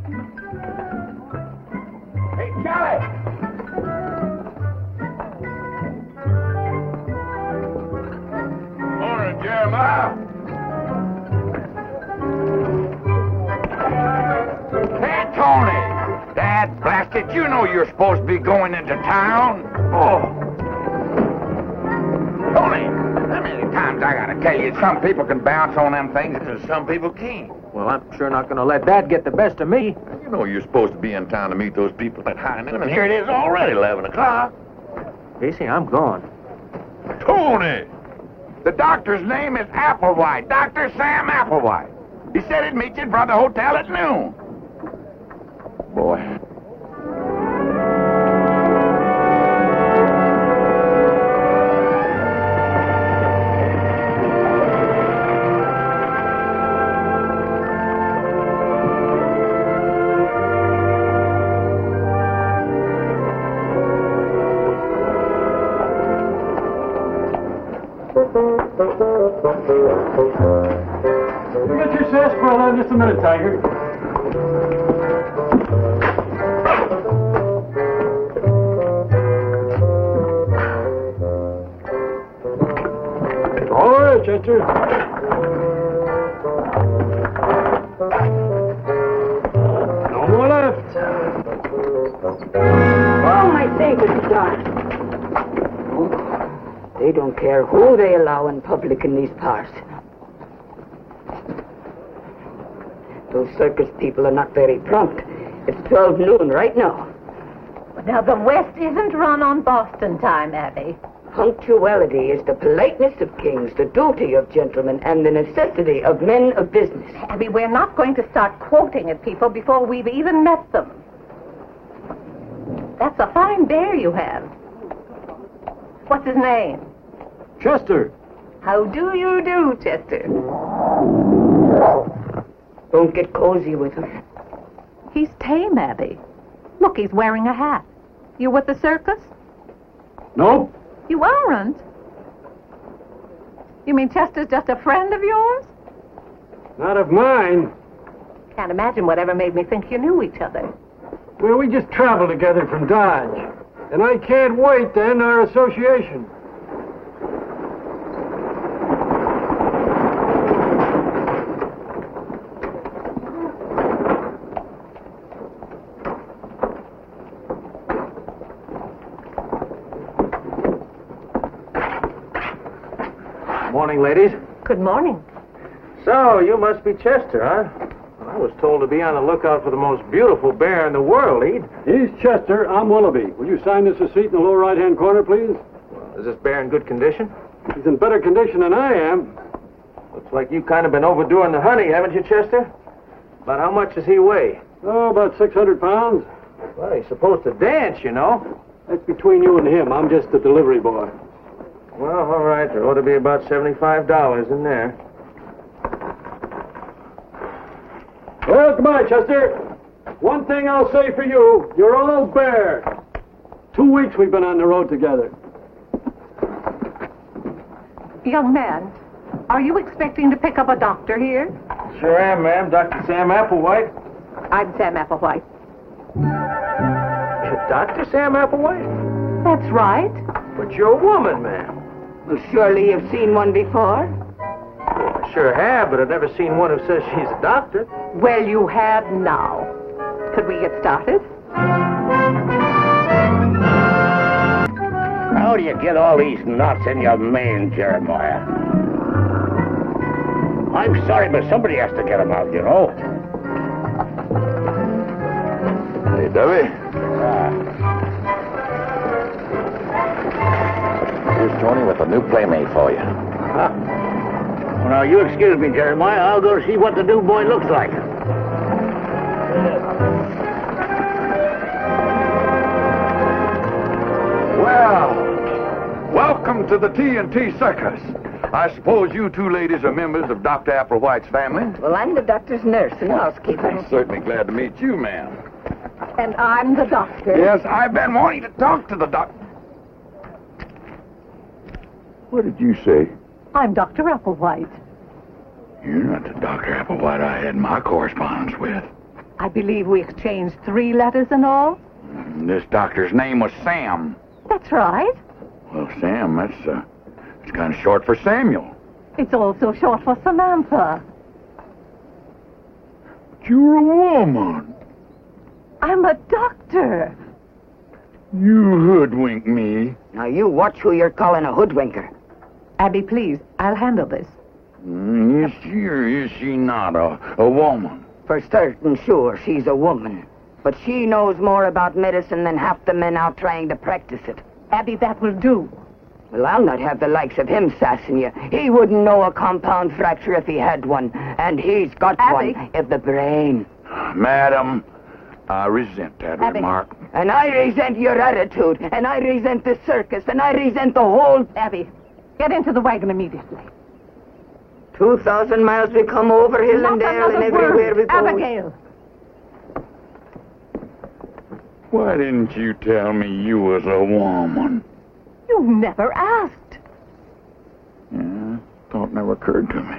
Hey, Charlie! Morning, Jeremiah. Hey, Tony! Dad blasted, you know you're supposed to be going into town. Oh. Tony, how many times I gotta tell you, some people can bounce on them things and some people can't. Well, I'm sure not going to let that get the best of me. You know you're supposed to be in town to meet those people at high noon, and here it is already 11 o'clock. Casey, I'm gone. Tony! The doctor's name is Applewhite, Dr. Sam Applewhite. He said he'd meet you in front of the hotel at noon. Boy. You got your sarsaparilla? Just a minute, Tiger. All right, Chester. No more left. Oh, my sacred God. They don't care who they allow in public in these parts. Those circus people are not very prompt. It's 12 noon right now. Now, the West isn't run on Boston time, Abby. Punctuality is the politeness of kings, the duty of gentlemen, and the necessity of men of business. Abby, we're not going to start quoting at people before we've even met them. That's a fine bear you have. What's his name? Chester. How do you do, Chester? Don't get cozy with him. He's tame, Abby. Look, he's wearing a hat. You with the circus? Nope. You aren't? You mean Chester's just a friend of yours? Not of mine. Can't imagine whatever made me think you knew each other. Well, we just traveled together from Dodge. And I can't wait to end our association. Morning, ladies. Good morning. So, you must be Chester, huh? I was told to be on the lookout for the most beautiful bear in the world, Ede. He's Chester. I'm Willoughby. Will you sign this receipt in the lower right-hand corner, please? Is this bear in good condition? He's in better condition than I am. Looks like you've kind of been overdoing the honey, haven't you, Chester? About how much does he weigh? Oh, about 600 pounds. Well, he's supposed to dance, you know. That's between you and him. I'm just the delivery boy. Well, all right. There ought to be about $75 in there. Well, goodbye, Chester. One thing I'll say for you, you're all bear. 2 weeks we've been on the road together. Young man, are you expecting to pick up a doctor here? Sure am, ma'am. Dr. Sam Applewhite. I'm Sam Applewhite. Dr. Sam Applewhite? That's right. But you're a woman, ma'am. Well, surely you've seen one before. I sure have, but I've never seen one who says she's a doctor. Well, you have now. Could we get started? How do you get all these nuts in your mane, Jeremiah? I'm sorry, but somebody has to get them out, you know. Hey, Debbie. Here's Tony with a new playmate for you. Huh? Well, now, you excuse me, Jeremiah. I'll go see what the new boy looks like. Well, welcome to the T&T Circus. I suppose you two ladies are members of Dr. Applewhite's family? Well, I'm the doctor's nurse and housekeeper. I'm certainly glad to meet you, ma'am. And I'm the doctor. Yes, I've been wanting to talk to the doctor. What did you say? I'm Dr. Applewhite. You're not the Dr. Applewhite I had my correspondence with. I believe we exchanged 3 letters in all. This doctor's name was Sam. That's right. Well, Sam, it's kind of short for Samuel. It's also short for Samantha. You're a woman. I'm a doctor. You hoodwink me. Now, you watch who you're calling a hoodwinker. Abby, please, I'll handle this. Is she or is she not a woman? For certain sure, she's a woman. But she knows more about medicine than half the men out trying to practice it. Abby, that will do. Well, I'll not have the likes of him sassing you. He wouldn't know a compound fracture if he had one. And he's got Abby. one in the brain. Madam, I resent that Abby. remark. And I resent your attitude. And I resent the circus. And I resent the whole... Abby, get into the wagon immediately. 2,000 miles we come over hill Not and dale another and everywhere word. we go. Abigail. Why didn't you tell me you was a woman? You never asked. Yeah, thought never occurred to me.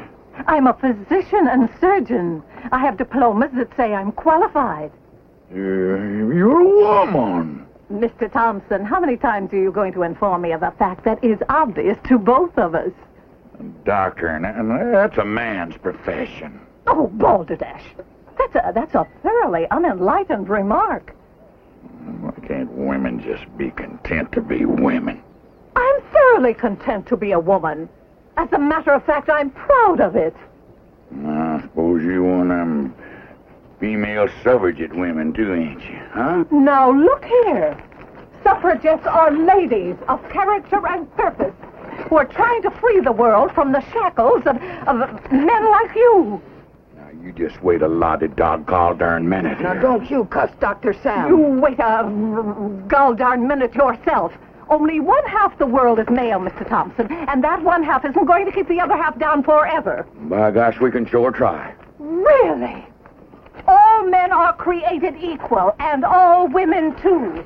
I'm a physician and surgeon. I have diplomas that say I'm qualified. You're a woman. Mr. Thompson, how many times are you going to inform me of a fact that is obvious to both of us? Doctor, and that's a man's profession. Oh, balderdash. That's a thoroughly unenlightened remark. Why can't women just be content to be women? I'm thoroughly content to be a woman. As a matter of fact, I'm proud of it. I suppose you one of them female suffragette women, too, ain't you, huh? Now, look here. Suffragettes are ladies of character and purpose who are trying to free the world from the shackles of men like you. Now, you just wait a lottie dog darn minute Now, here. don't you cuss Dr. Sam. You wait a gall darn minute yourself. Only one half the world is male, Mr. Thompson, and that one half isn't going to keep the other half down forever. By gosh, we can sure try. Really? All men are created equal, and all women, too.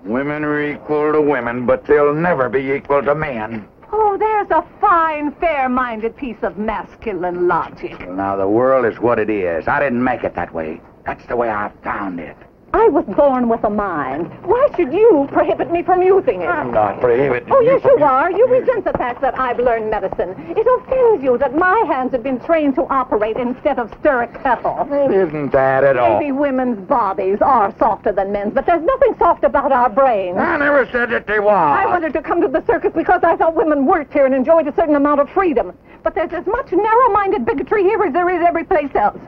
Women are equal to women, but they'll never be equal to men. Oh, there's a fine, fair-minded piece of masculine logic. Now, the world is what it is. I didn't make it that way. That's the way I found it. I was born with a mind. Why should you prohibit me from using it? I'm not prohibiting Oh, yes, you from are. You resent the fact that I've learned medicine. It offends you that my hands have been trained to operate instead of stir a kettle. It isn't that at all. Maybe women's bodies are softer than men's, but there's nothing soft about our brains. I never said that they was. I wanted to come to the circus because I thought women worked here and enjoyed a certain amount of freedom. But there's as much narrow-minded bigotry here as there is every place else.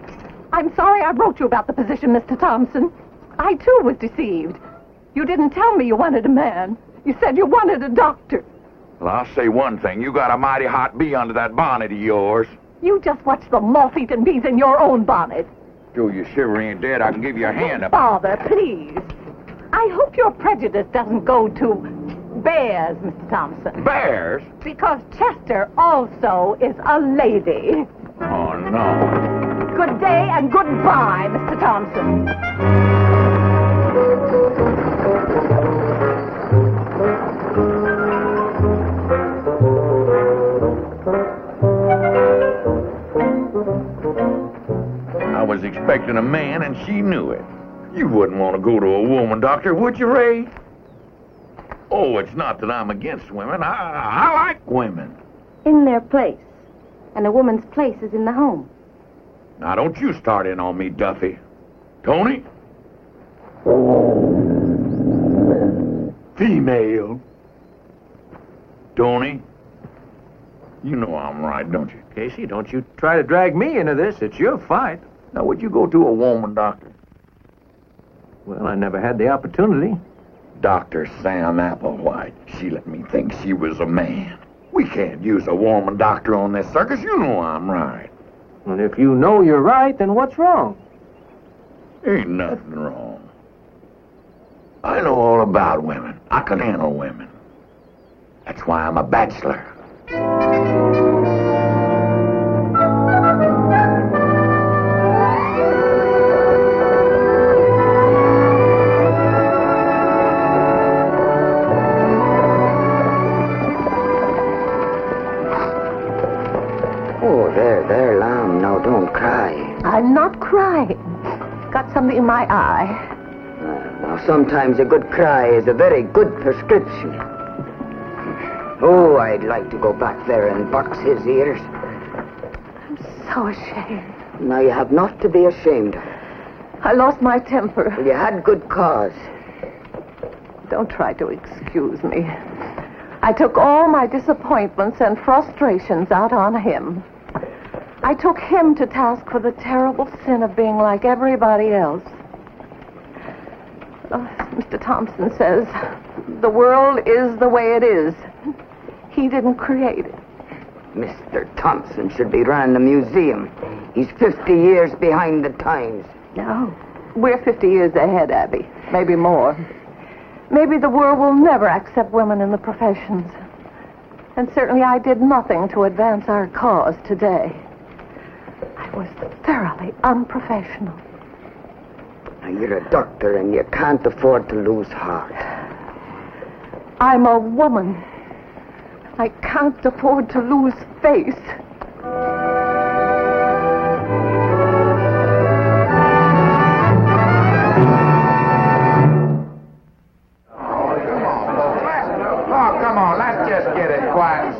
I'm sorry I wrote you about the position, Mr. Thompson. I, too, was deceived. You didn't tell me you wanted a man. You said you wanted a doctor. Well, I'll say one thing. You got a mighty hot bee under that bonnet of yours. You just watch the moth-eaten bees in your own bonnet. Joe, you shivering and dead. I can give you a hand up. Father, please. I hope your prejudice doesn't go to bears, Mr. Thompson. Bears? Because Chester also is a lady. Oh, no. Good day and goodbye, Mr. Thompson. I was expecting a man, and she knew it. You wouldn't want to go to a woman doctor, would you, Ray? Oh, it's not that I'm against women. I like women. In their place. And a woman's place is in the home. Now, don't you start in on me, Duffy. Tony? Female. Tony? You know I'm right, don't you? Casey, don't you try to drag me into this. It's your fight. Now, would you go to a woman doctor? Well, I never had the opportunity. Dr. Sam Applewhite. She let me think she was a man. We can't use a woman doctor on this circus. You know I'm right. And if you know you're right, then what's wrong? Ain't nothing wrong. I know all about women. I can handle women. That's why I'm a bachelor. Oh, there, lamb. Now, don't cry. I'm not crying. got something in my eye. Now, sometimes a good cry is a very good prescription. Oh, I'd like to go back there and box his ears. I'm so ashamed. Now, you have not to be ashamed. I lost my temper. Well, you had good cause. Don't try to excuse me. I took all my disappointments and frustrations out on him. I took him to task for the terrible sin of being like everybody else. Mr. Thompson says the world is the way it is. He didn't create it. Mr. Thompson should be running a museum. He's 50 years behind the times. No, we're 50 years ahead, Abby. Maybe more. Maybe the world will never accept women in the professions. And certainly I did nothing to advance our cause today. I was thoroughly unprofessional. Now, you're a doctor and you can't afford to lose heart. I'm a woman. I can't afford to lose face.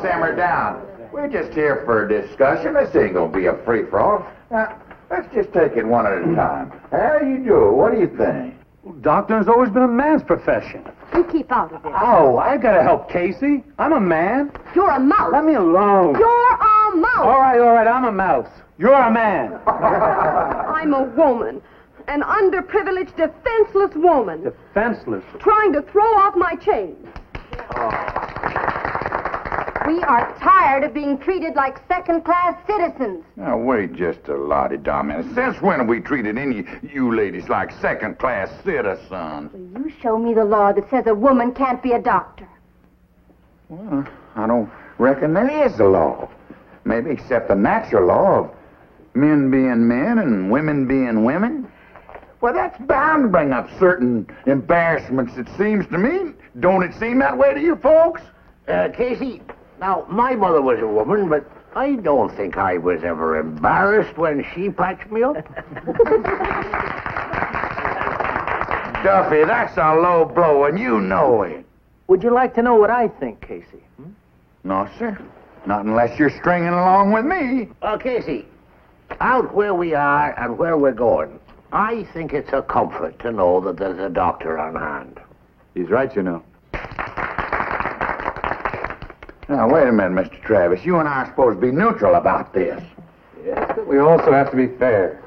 Simmer down. We're just here for a discussion. This ain't gonna be a free-for-all. Now, let's just take it one at a time. How you doing? What do you think? Doctoring's always been a man's profession. You keep out of it. Oh, I gotta help Casey. I'm a man. You're a mouse. Let me alone. You're a mouse. All right, I'm a mouse. You're a man. I'm a woman. An underprivileged, defenseless woman. Defenseless. Trying to throw off my chains. We are tired of being treated like second-class citizens. Now, wait just a lottie, Dominic. Since when have we treated any of you ladies like second-class citizens? You show me the law that says a woman can't be a doctor. Well, I don't reckon there is a law. Maybe except the natural law of men being men and women being women. Well, that's bound to bring up certain embarrassments, it seems to me. Don't it seem that way to you folks? Casey, now, my mother was a woman, but I don't think I was ever embarrassed when she patched me up. Duffy, that's a low blow, and you know it. Would you like to know what I think, Casey? No, sir. Not unless you're stringing along with me. Casey, out where we are and where we're going, I think it's a comfort to know that there's a doctor on hand. He's right, you know. Now, wait a minute, Mr. Travis. You and I are supposed to be neutral about this. Yes, but we also have to be fair.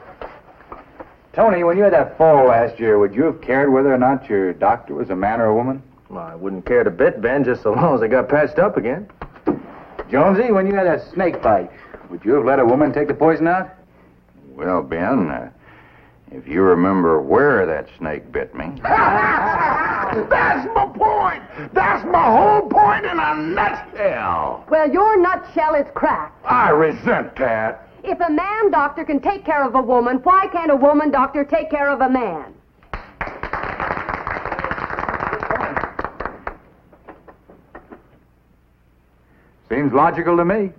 Tony, when you had that fall last year, would you have cared whether or not your doctor was a man or a woman? Well, I wouldn't care a bit, Ben, just so long as I got patched up again. Jonesy, when you had that snake bite, would you have let a woman take the poison out? Well, Ben, if you remember where that snake bit me. That's my point! That's my whole point in a nutshell! Well, your nutshell is cracked. I resent that. If a man doctor can take care of a woman, why can't a woman doctor take care of a man? Seems logical to me.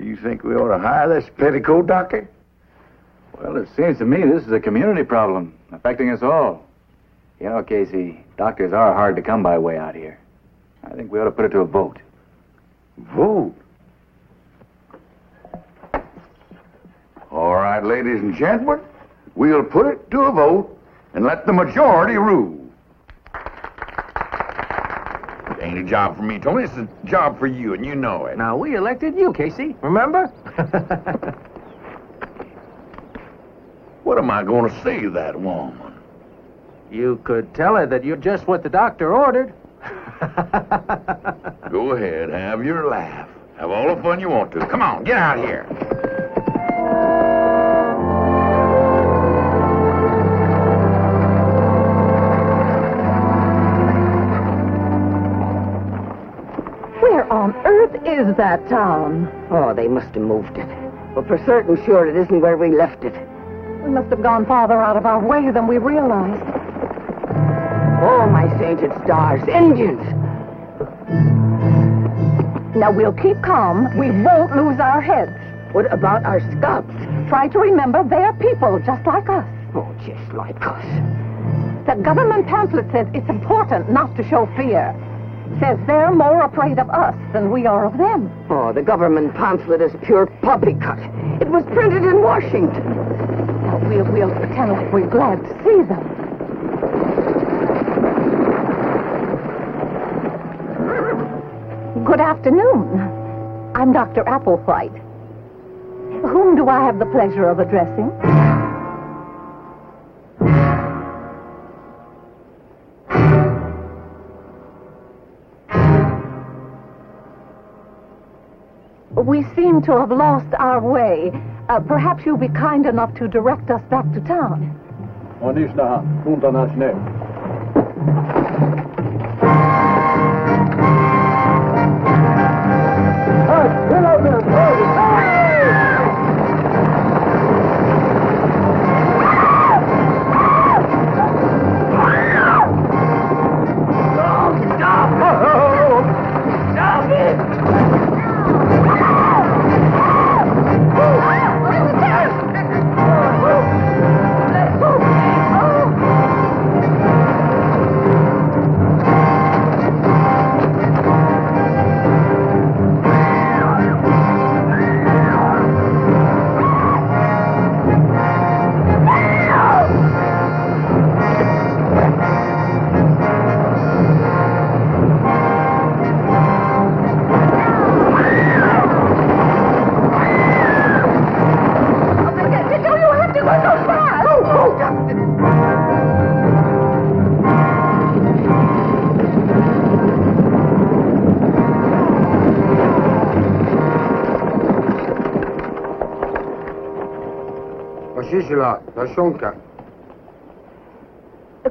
You think we ought to hire this petticoat doctor? Well, it seems to me this is a community problem affecting us all. You know, Casey, doctors are hard to come by way out here. I think we ought to put it to a vote. Vote? All right, ladies and gentlemen, we'll put it to a vote and let the majority rule. It ain't a job for me, Tony. It's a job for you, and you know it. Now, we elected you, Casey, remember? What am I going to say to that woman? You could tell her that you're just what the doctor ordered. Go ahead, have your laugh. Have all the fun you want to. Come on, get out here. Where on earth is that town? Oh, they must have moved it. But for certain sure it isn't where we left it. We must have gone farther out of our way than we realized. Oh, my sainted stars. Indians! Now, we'll keep calm. We won't lose our heads. What about our scalps? try to remember they're people just like us. Oh, just like us. The government pamphlet says it's important not to show fear. Says they're more afraid of us than we are of them. Oh, the government pamphlet is pure poppycock. It was printed in Washington. Now, we'll pretend like we're glad to see them. Good afternoon. I'm Dr. Applewhite. Whom do I have the pleasure of addressing? We seem to have lost our way. Perhaps you'll be kind enough to direct us back to town.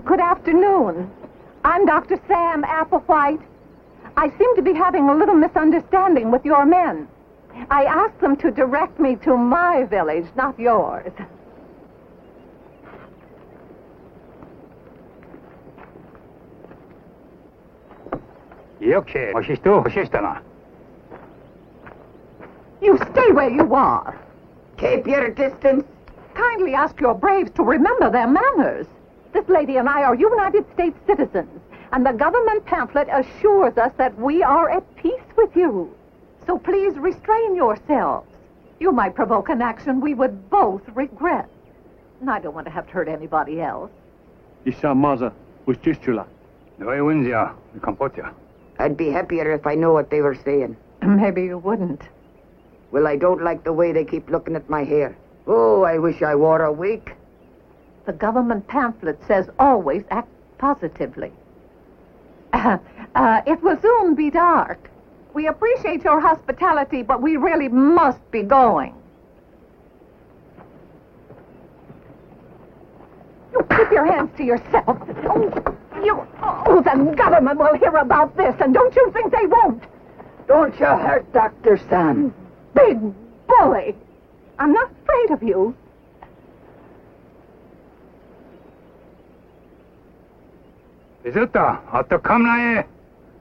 Good afternoon. I'm Dr. Sam Applewhite. I seem to be having a little misunderstanding with your men. I asked them to direct me to my village, not yours. You stay where you are. Keep your distance. Kindly ask your braves to remember their manners. This lady and I are United States citizens, and the government pamphlet assures us that we are at peace with you. So please restrain yourselves. You might provoke an action we would both regret. And I don't want to have to hurt anybody else. I'd be happier if I knew what they were saying. Maybe you wouldn't. Well, I don't like the way they keep looking at my hair. Oh, I wish I wore a wig. The government pamphlet says always act positively. It will soon be dark. We appreciate your hospitality, but we really must be going. You keep your hands to yourself. The government will hear about this, and don't you think they won't? Don't you hurt Dr. Sam. Big bully. I'm not afraid of you.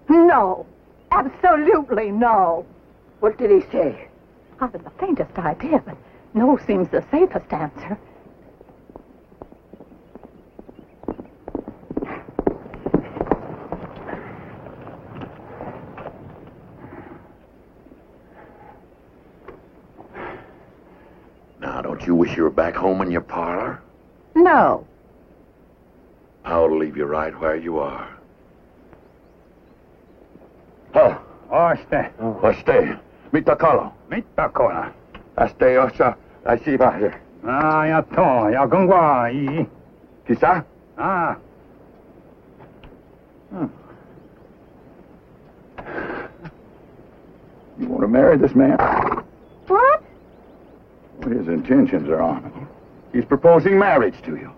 No. Absolutely no. What did he say? I haven't the faintest idea, but no seems the safest answer. Now, don't you wish you were back home in your parlor? No. I'll leave you right where you are. Oste. Mitakalo. Aste osa. Aisivahe. Kisa? You want to marry this man? What? His intentions are honorable. He's proposing marriage to you.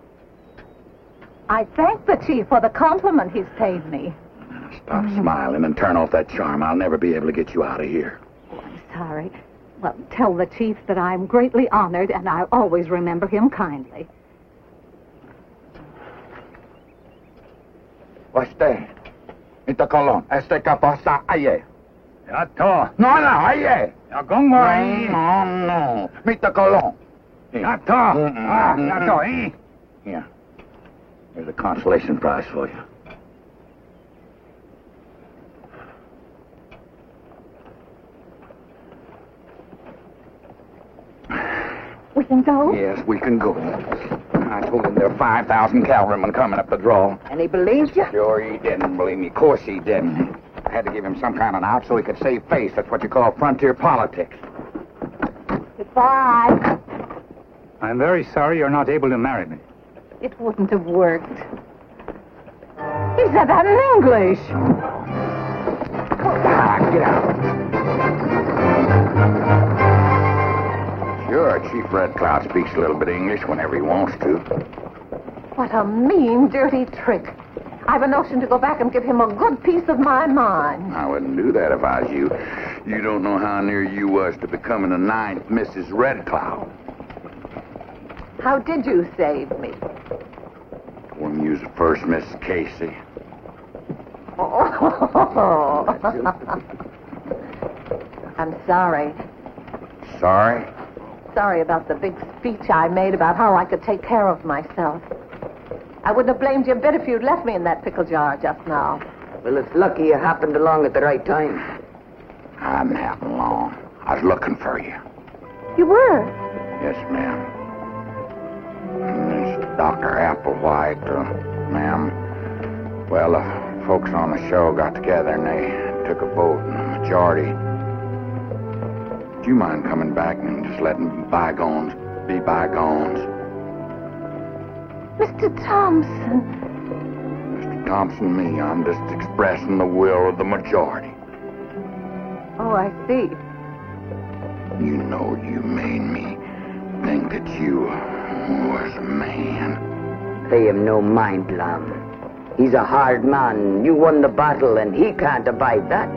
I thank the chief for the compliment he's paid me. Stop smiling and turn off that charm. I'll never be able to get you out of here. I'm sorry. Well, tell the chief that I'm greatly honored, and I'll always remember him kindly. Oste. Mitakalo. Este kapasa aye. No, aye. No. Mitakalo. Not tall. Not tall, eh? Here. Here's a consolation prize for you. We can go? Yes, we can go. I told him there are 5,000 cavalrymen coming up the draw. And he believes you? Sure he didn't believe me. Of course he didn't. I had to give him some kind of an out so he could save face. That's what you call frontier politics. Goodbye. I'm very sorry you're not able to marry me. It wouldn't have worked. He said that in English. Get out. Sure, Chief Red Cloud speaks a little bit of English whenever he wants to. What a mean, dirty trick. I've a notion to go back and give him a good piece of my mind. I wouldn't do that if I was you. You don't know how near you was to becoming the 9th Mrs. Red Cloud. How did you save me? When you was the first Mrs. Casey. Oh. I'm sorry. Sorry? Sorry about the big speech I made about how I could take care of myself. I wouldn't have blamed you a bit if you'd left me in that pickle jar just now. Well, it's lucky you happened along at the right time. I didn't happen long. I was looking for you. You were? Yes, ma'am. This is Dr. Applewhite, ma'am. Well, folks on the show got together and they took a vote and the majority. Do you mind coming back and just letting bygones be bygones? Mr. Thompson. Mr. Thompson, me, I'm just expressing the will of the majority. Oh, I see. You know you made me think that you was a man. Pay him no mind, Lam. He's a hard man. You won the battle, and he can't abide that.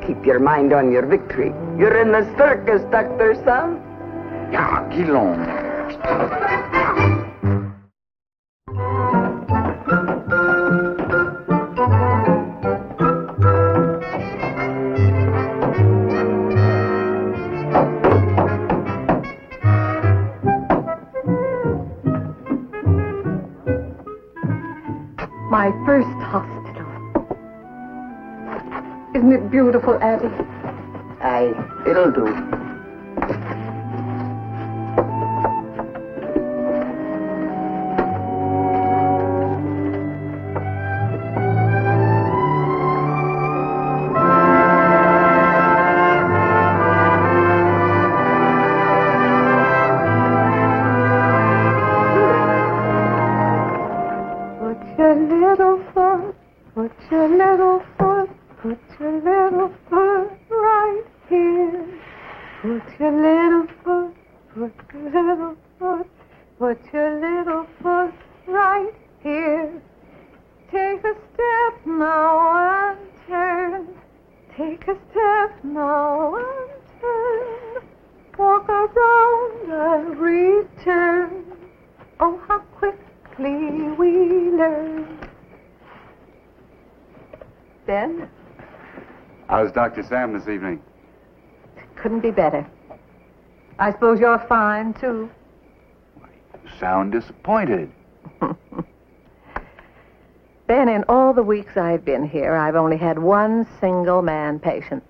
Keep your mind on your victory. You're in the circus, Dr. Sam. Yeah, get along. My first hospital. Isn't it beautiful, Addie? Aye, it'll do. How's Dr. Sam this evening? Couldn't be better. I suppose you're fine, too. You sound disappointed. Ben, in all the weeks I've been here, I've only had one single man patient.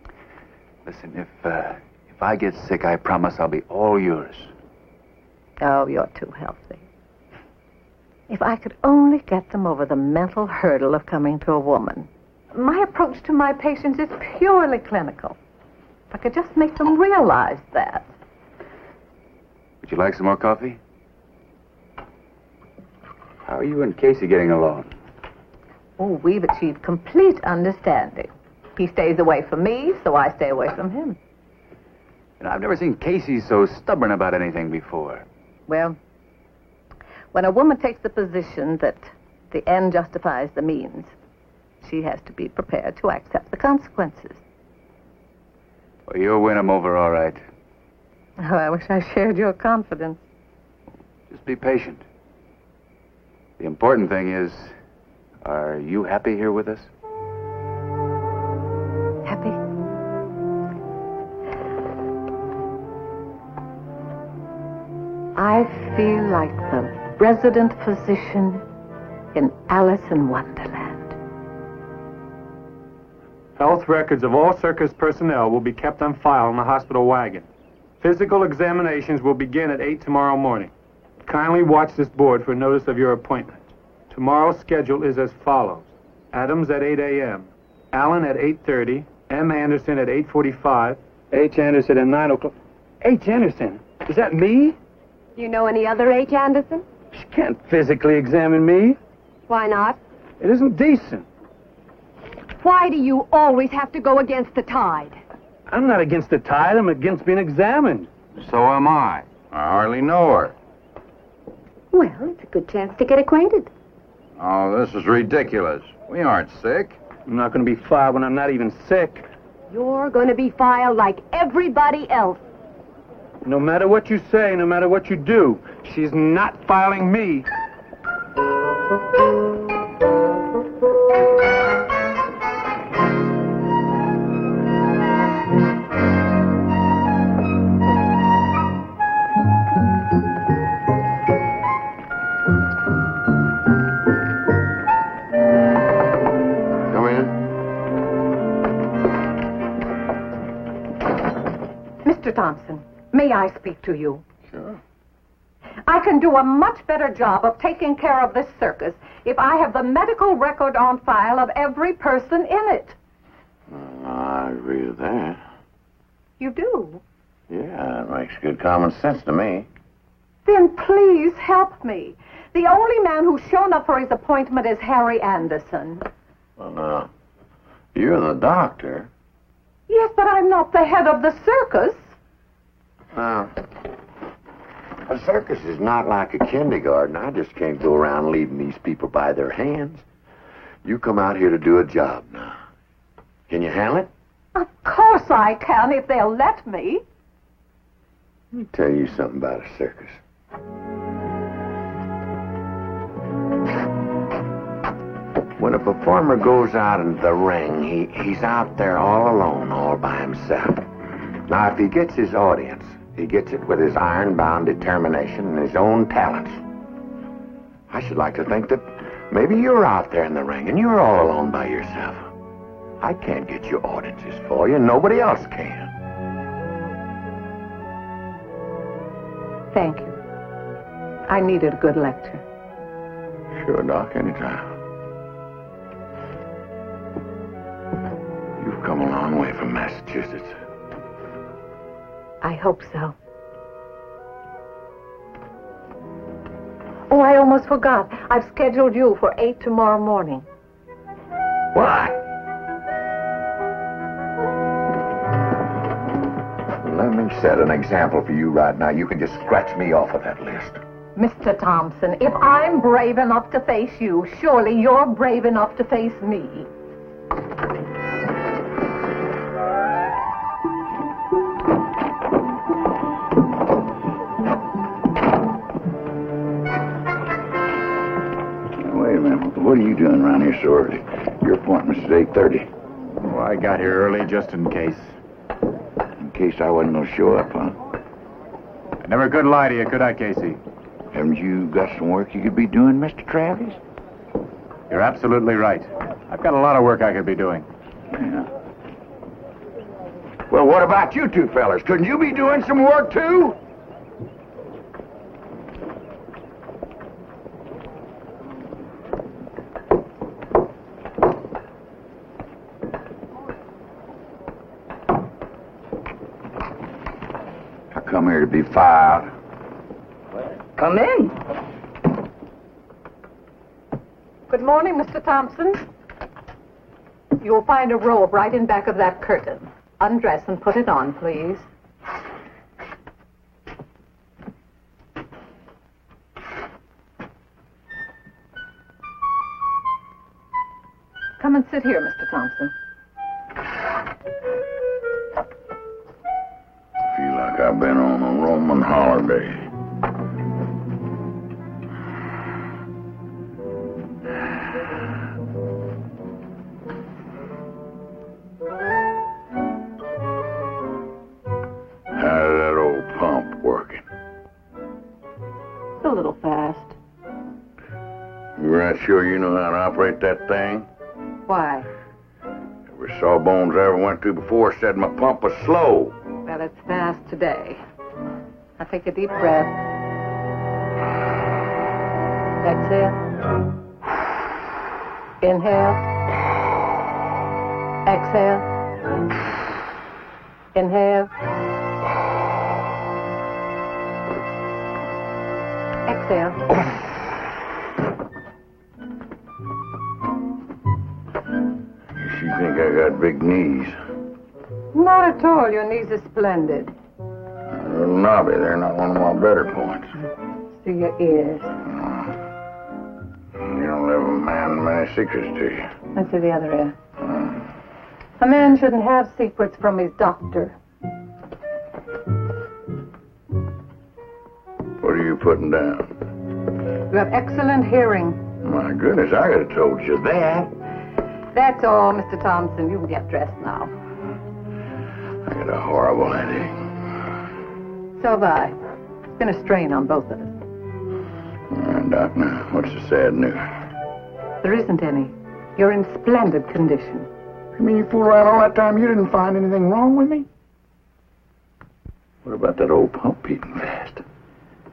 Listen, if I get sick, I promise I'll be all yours. Oh, you're too healthy. If I could only get them over the mental hurdle of coming to a woman. My approach to my patients is purely clinical. If I could just make them realize that. Would you like some more coffee? How are you and Casey getting along? Oh, we've achieved complete understanding. He stays away from me, so I stay away from him. You know, I've never seen Casey so stubborn about anything before. Well, when a woman takes the position that the end justifies the means, she has to be prepared to accept the consequences. Well, you'll win him over all right. Oh, I wish I shared your confidence. Just be patient. The important thing is, are you happy here with us? Happy? I feel like the resident physician in Alice in Wonderland. Health records of all circus personnel will be kept on file in the hospital wagon. Physical examinations will begin at 8 tomorrow morning. Kindly watch this board for notice of your appointment. Tomorrow's schedule is as follows. Adams at 8 a.m., Allen at 8:30, M. Anderson at 8:45, H. Anderson at 9 o'clock. H. Anderson? Is that me? Do you know any other H. Anderson? She can't physically examine me. Why not? It isn't decent. Why do you always have to go against the tide? I'm not against the tide. I'm against being examined. So am I. I hardly know her. Well, it's a good chance to get acquainted. Oh, this is ridiculous. We aren't sick. I'm not going to be filed when I'm not even sick. You're going to be filed like everybody else. No matter what you say, no matter what you do, she's not filing me. Mr. Thompson, may I speak to you? Sure. I can do a much better job of taking care of this circus if I have the medical record on file of every person in it. I agree with that. You do? Yeah, it makes good common sense to me. Then please help me. The only man who's shown up for his appointment is Harry Anderson. Well, now, you're the doctor. Yes, but I'm not the head of the circus. Now, a circus is not like a kindergarten. I just can't go around leading these people by their hands. You come out here to do a job now. Can you handle it? Of course I can, if they'll let me. Let me tell you something about a circus. When a performer goes out into the ring, he's out there all alone, all by himself. Now, if he gets his audience, he gets it with his iron-bound determination and his own talents. I should like to think that maybe you're out there in the ring and you're all alone by yourself. I can't get your audiences for you, and nobody else can. Thank you. I needed a good lecture. Sure, Doc, anytime. You've come a long way from Massachusetts. I hope so. Oh, I almost forgot. I've scheduled you for 8 tomorrow morning. What? Let me set an example for you right now. You can just scratch me off of that list. Mr. Thompson, if I'm brave enough to face you, surely you're brave enough to face me. Wait a minute. What are you doing around here so early? Your appointment's at 8:30. Well, I got here early just in case. In case I wasn't going to show up, huh? I never could lie to you, could I, Casey? Haven't you got some work you could be doing, Mr. Travis? You're absolutely right. I've got a lot of work I could be doing. Yeah. Well, what about you two fellas? Couldn't you be doing some work, too? I come here to be filed. Come in. Good morning, Mr. Thompson. You'll find a robe right in back of that curtain. Undress and put it on, please. Come and sit here, Mr. Thompson. Feel like I've been on a Roman holiday. How's that old pump working? You're not sure you know how to operate that thing? Why? Every sawbones I ever went to before said my pump was slow. Well, it's fast today. Now take a deep breath. Exhale. Inhale. Exhale. Inhale. Exhale. You think I got big knees? Not at all. Your knees are splendid. A little knobby. They're not one of my better points. See your ears. You don't live a man many secrets, do you? And see the other ear. A man shouldn't have secrets from his doctor. What are you putting down? You have excellent hearing. My goodness, I could have told you that. That's all, Mr. Thompson. You can get dressed now. I got a horrible headache. So have I. It's been a strain on both of us. All right, Doc, now, what's the sad news? There isn't any. You're in splendid condition. You mean you fooled around all that time you didn't find anything wrong with me? What about that old pump beating fast?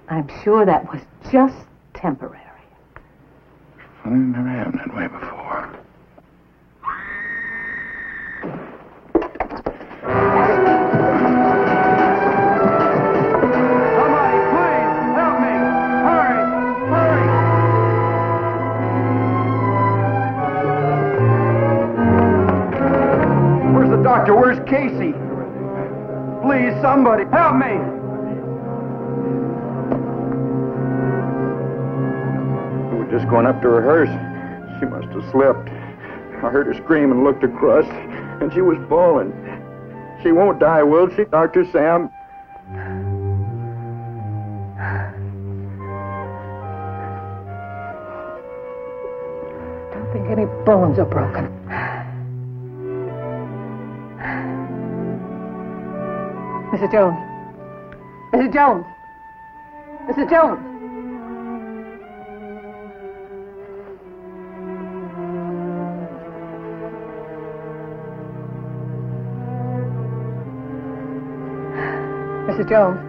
I'm sure that was just temporary. Well, it never happened that way before. Somebody, please, help me! Hurry! Hurry! Where's the doctor? Where's Casey? Please, somebody, help me! We were just going up to rehearse. She must have slept. I heard her scream and looked across, and she was bawling. She won't die, will she, Dr. Sam? I don't think any bones are broken. Mrs. Jones. Mrs. Jones. Mrs. Jones. Mrs. Jones.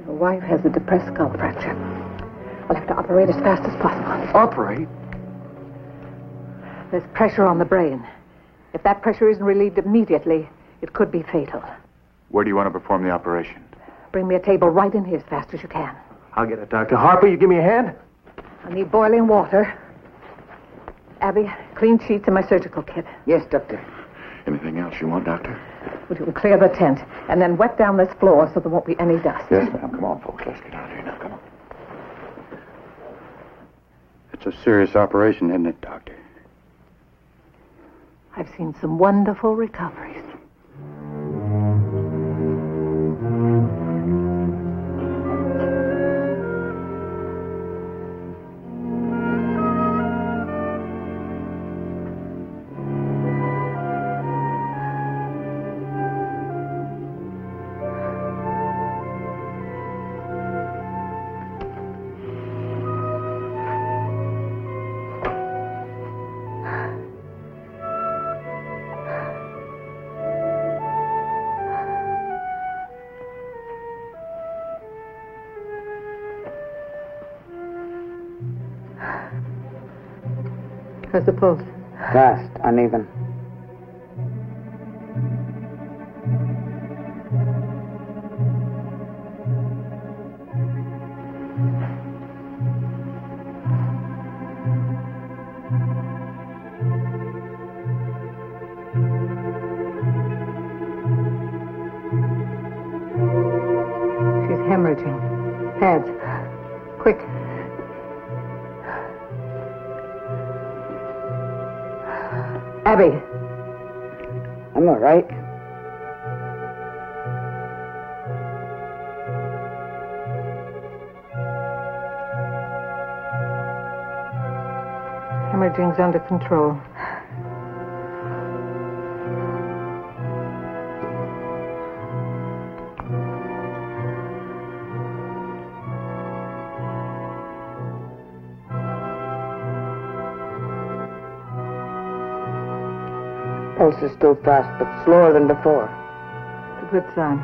Your wife has a depressed skull fracture. We'll have to operate as fast as possible. Operate? There's pressure on the brain. If that pressure isn't relieved immediately, it could be fatal. Where do you want to perform the operation? Bring me a table right in here as fast as you can. I'll get it, Dr. Harper. You give me a hand? I need boiling water. Abby, clean sheets and my surgical kit. Yes, Doctor. Anything else you want, Doctor? Would you clear the tent and then wet down this floor so there won't be any dust? Yes, ma'am. Come on, folks. Let's get out of here now. Come on. It's a serious operation, isn't it, Doctor? I've seen some wonderful recoveries. How's the pulse? Fast, uneven. She's hemorrhaging. Pads. Quick. Abby. I'm all right. Hemorrhaging's under control. Pulse is still fast, but slower than before. It's a good sign.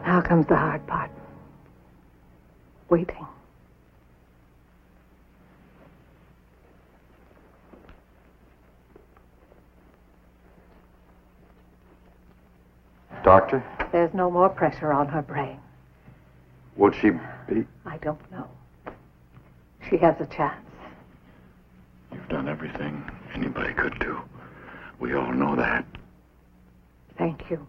Now comes the hard part. Waiting. Doctor, There's no more pressure on her brain. will she be? I don't know. She has a chance. You've done everything anybody could do. We all know that. Thank you.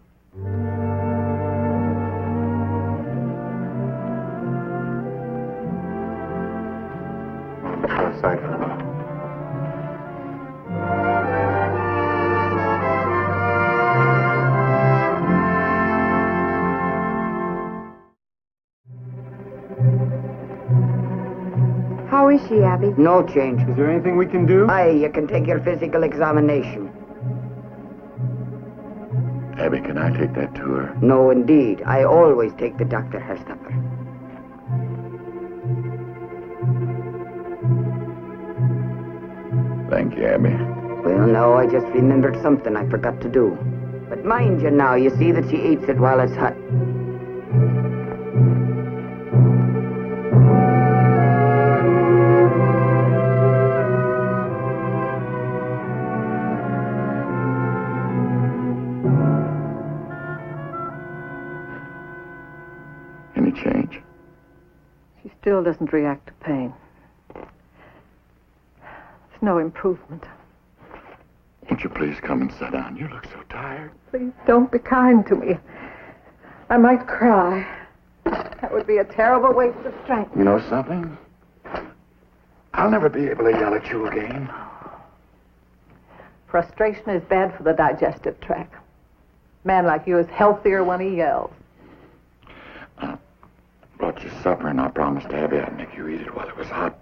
Aside from that. How is she, Abby? No change. Is there anything we can do? Aye, you can take your physical examination. Abby, can I take that to her? No, indeed. I always take the doctor her supper. Thank you, Abby. Well, no, I just remembered something I forgot to do. But mind you now, you see that she eats it while it's hot. Any change? She still doesn't react to pain. There's no improvement. Won't you please come and sit down? You look so tired. Please don't be kind to me. I might cry. That would be a terrible waste of strength. You know something? I'll never be able to yell at you again. Frustration is bad for the digestive tract. A man like you is healthier when he yells. I brought you supper, and I promised Abby I'd make you eat it while it was hot.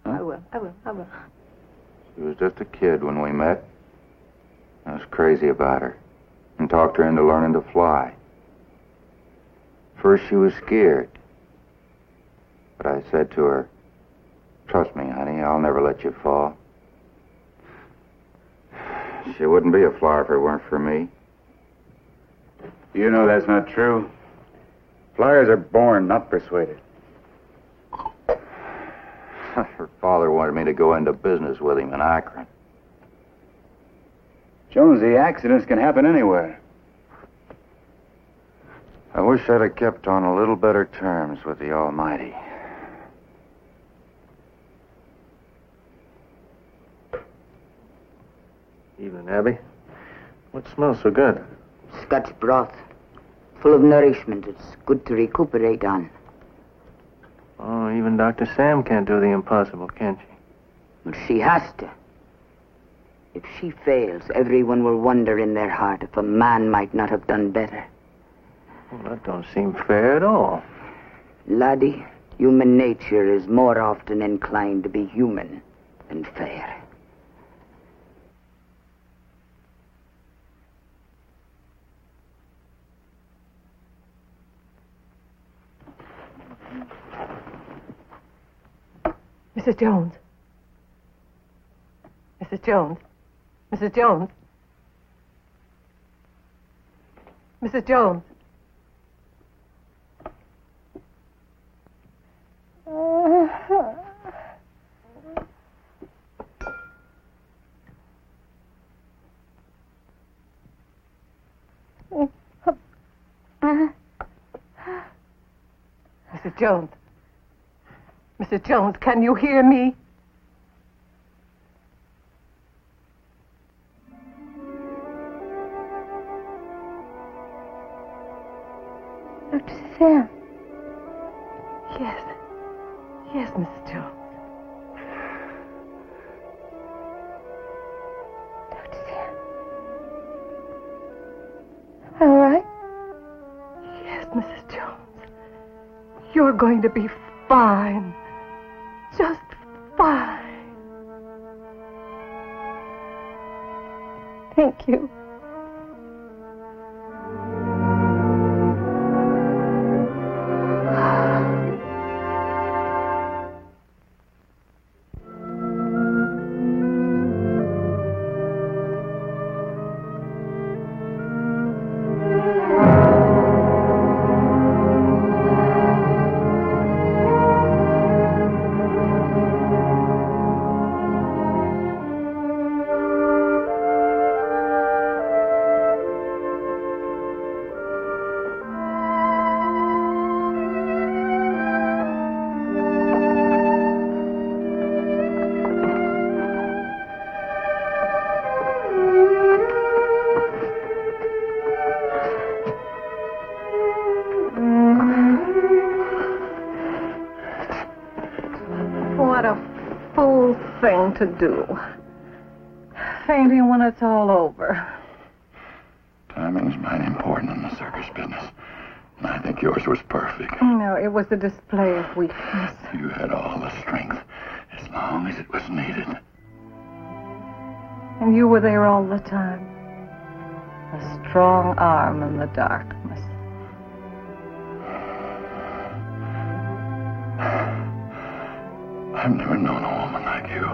I will. She was just a kid when we met. I was crazy about her and talked her into learning to fly. First, she was scared. But I said to her, "Trust me, honey, I'll never let you fall." She wouldn't be a flyer if it weren't for me. You know that's not true. Flyers are born, not persuaded. Her father wanted me to go into business with him in Akron. Jonesy, accidents can happen anywhere. I wish I'd have kept on a little better terms with the Almighty. Evening, Abby. What smells so good? Scotch broth. Full of nourishment. It's good to recuperate on. Oh, even Dr. Sam can't do the impossible, can she? Well, she has to. If she fails, everyone will wonder in their heart if a man might not have done better. Well, that don't seem fair at all. Laddie, human nature is more often inclined to be human than fair. Mrs. Jones. Mrs. Jones. Mrs. Jones. Mrs. Jones. Mrs. Jones. Mrs. Jones, can you hear me? Dr. Sam. Yes. Yes, Mrs. Jones. Dr. Sam. All right? Yes, Mrs. Jones. You're going to be fine. Just fine. Thank you. To do. Fainting when it's all over. Timing's mighty important in the circus business. And I think yours was perfect. No, it was a display of weakness. You had all the strength, as long as it was needed. And you were there all the time. A strong arm in the darkness. I've never known a woman like you.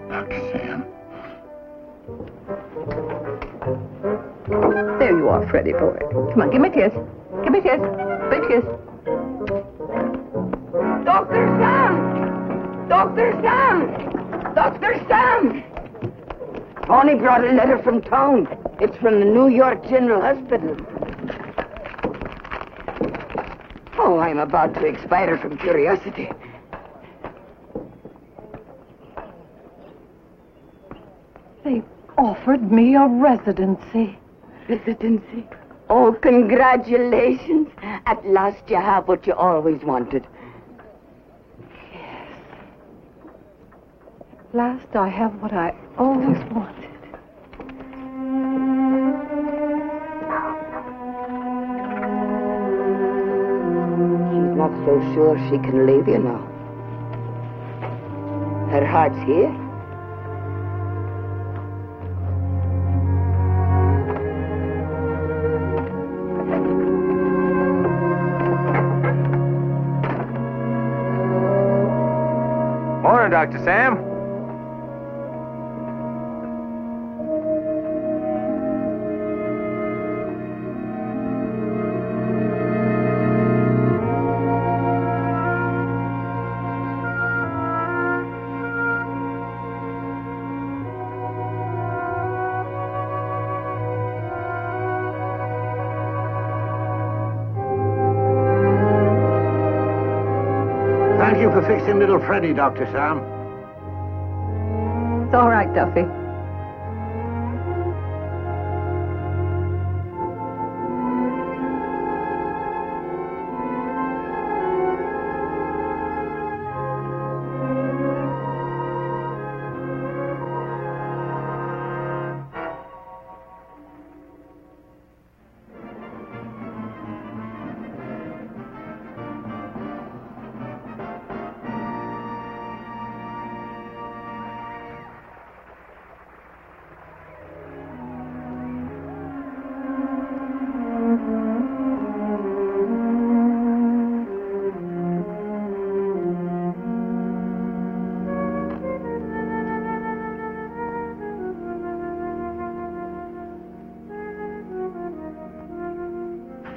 Dr. Sam. There you are, Freddie boy. Come on, give me a kiss. Give me a kiss. Big kiss. Dr. Sam! Dr. Sam! Dr. Sam! Tony brought a letter from town. It's from the New York General Hospital. Oh, I'm about to expire from curiosity. They offered me a residency. Residency? Oh, congratulations. At last you have what you always wanted. Yes. At last I have what I always wanted. She's not so sure she can leave you now. Her heart's here. Morning, Dr. Sam. Thank you for fixing little Freddie, Dr. Sam. It's all right, Duffy.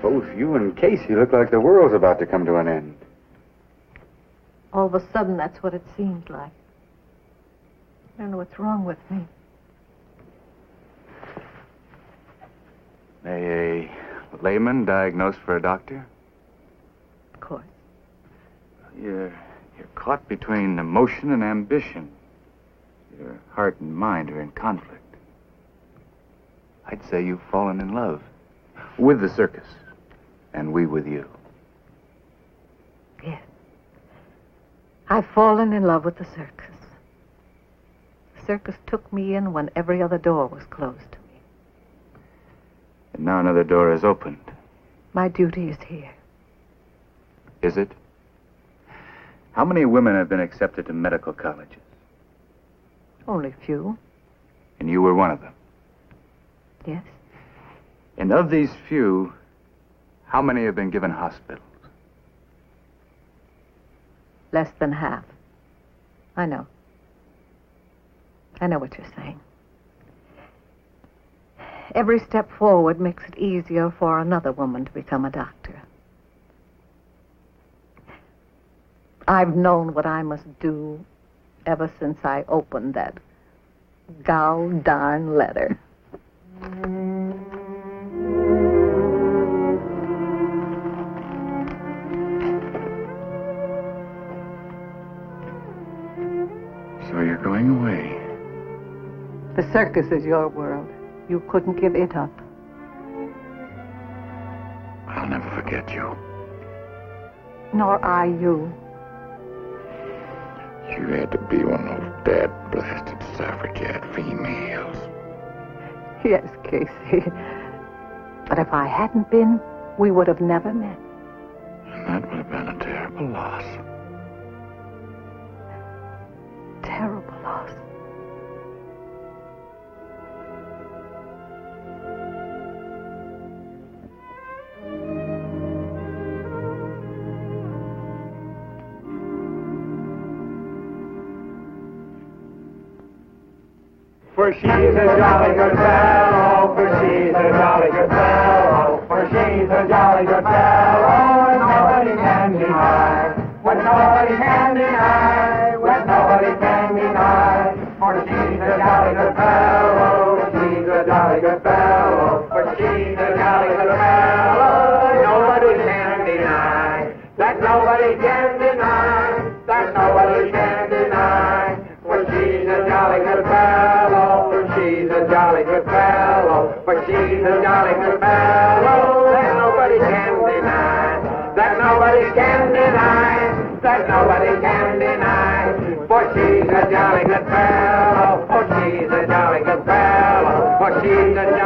Both you and Casey look like the world's about to come to an end. All of a sudden, that's what it seemed like. I don't know what's wrong with me. May a layman diagnose for a doctor? Of course. You're caught between emotion and ambition. Your heart and mind are in conflict. I'd say you've fallen in love with the circus, and we with you. I've fallen in love with the circus. The circus took me in when every other door was closed to me. And now another door is opened. My duty is here. Is it? How many women have been accepted to medical colleges? Only few. And you were one of them? Yes. And of these few, how many have been given hospitals? Less than half. I know. I know what you're saying. Every step forward makes it easier for another woman to become a doctor. I've known what I must do ever since I opened that gol darn letter. So you're going away. The circus is your world. You couldn't give it up. I'll never forget you. Nor I you. You had to be one of those dead-blasted suffragette females. Yes, Casey. But if I hadn't been, we would have never met. And that would have been a terrible loss. Terrible loss. For she's a jolly good fellow, for she's a jolly good fellow, for she's a jolly good fellow, and nobody can deny, what nobody can deny, what nobody can deny. For she's a jolly good fellow, she's a jolly good fellow, for she's a jolly good fellow, nobody can deny, that nobody can deny, that nobody can deny. For she's a jolly good fellow, for she's a jolly good fellow, for she's a jolly good fellow, that nobody can deny, that nobody can deny, that nobody can deny. For she's a jolly good fellow, for she's a jolly good fellow, for she's a